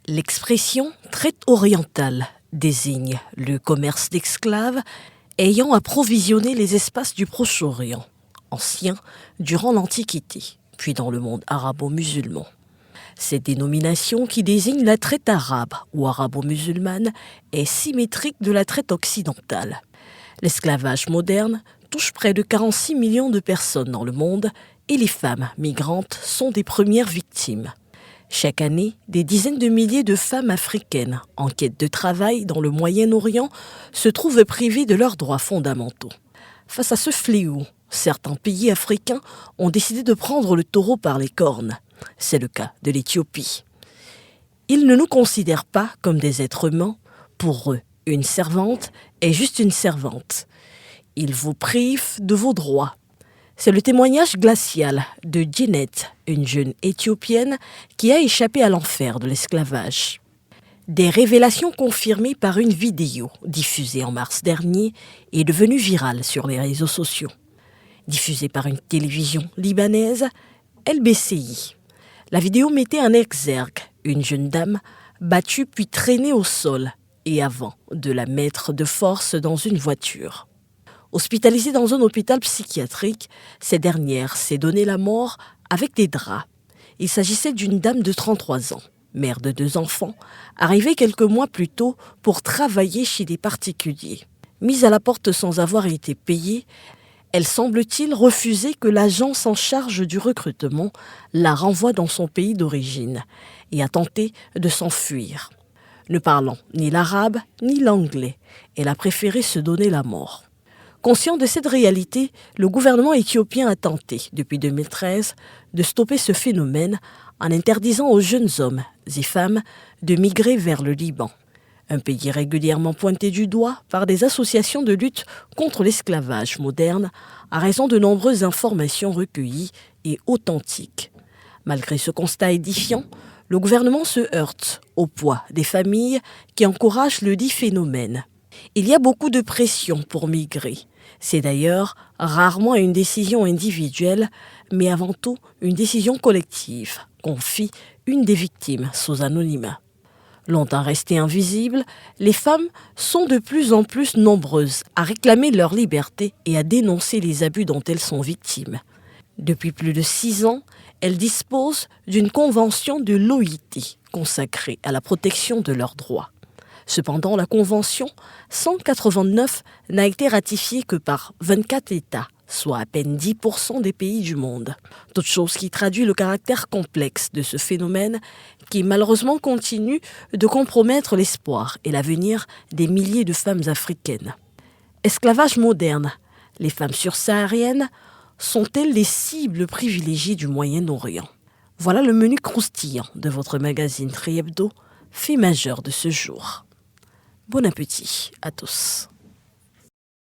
L'expression traite orientale désigne le commerce d'esclaves ayant approvisionné les espaces du Proche-Orient, ancien durant l'Antiquité, puis dans le monde arabo-musulman. Cette dénomination qui désigne la traite arabe ou arabo-musulmane est symétrique de la traite occidentale. L'esclavage moderne touche près de 46 millions de personnes dans le monde et les femmes migrantes sont des premières victimes. Chaque année, des dizaines de milliers de femmes africaines en quête de travail dans le Moyen-Orient se trouvent privées de leurs droits fondamentaux. Face à ce fléau, certains pays africains ont décidé de prendre le taureau par les cornes. C'est le cas de l'Éthiopie. Ils ne nous considèrent pas comme des êtres humains. Pour eux, une servante est juste une servante. Ils vous privent de vos droits. C'est le témoignage glacial de Djinet, une jeune Éthiopienne qui a échappé à l'enfer de l'esclavage. Des révélations confirmées par une vidéo diffusée en mars dernier et devenue virale sur les réseaux sociaux. Diffusée par une télévision libanaise, LBCI. La vidéo mettait en exergue une jeune dame battue puis traînée au sol et avant de la mettre de force dans une voiture. Hospitalisée dans un hôpital psychiatrique, cette dernière s'est donné la mort avec des draps. Il s'agissait d'une dame de 33 ans, mère de 2 enfants, arrivée quelques mois plus tôt pour travailler chez des particuliers. Mise à la porte sans avoir été payée, elle semble-t-il refuser que l'agence en charge du recrutement la renvoie dans son pays d'origine et a tenté de s'enfuir. Ne parlant ni l'arabe ni l'anglais, elle a préféré se donner la mort. Conscient de cette réalité, le gouvernement éthiopien a tenté, depuis 2013, de stopper ce phénomène en interdisant aux jeunes hommes et femmes de migrer vers le Liban, un pays régulièrement pointé du doigt par des associations de lutte contre l'esclavage moderne à raison de nombreuses informations recueillies et authentiques. Malgré ce constat édifiant, le gouvernement se heurte au poids des familles qui encouragent le dit phénomène. Il y a beaucoup de pression pour migrer. C'est d'ailleurs rarement une décision individuelle, mais avant tout une décision collective, confie une des victimes sous anonymat. Longtemps restées invisibles, les femmes sont de plus en plus nombreuses à réclamer leur liberté et à dénoncer les abus dont elles sont victimes. Depuis plus de 6 ans, elles disposent d'une convention de l'OIT consacrée à la protection de leurs droits. Cependant, la Convention 189 n'a été ratifiée que par 24 États, soit à peine 10% des pays du monde. Toute chose qui traduit le caractère complexe de ce phénomène qui malheureusement continue de compromettre l'espoir et l'avenir des milliers de femmes africaines. Esclavage moderne, les femmes subsahariennes sont-elles les cibles privilégiées du Moyen-Orient? Voilà le menu croustillant de votre magazine Tri Hebdo, fait majeur de ce jour. Bon appétit à tous.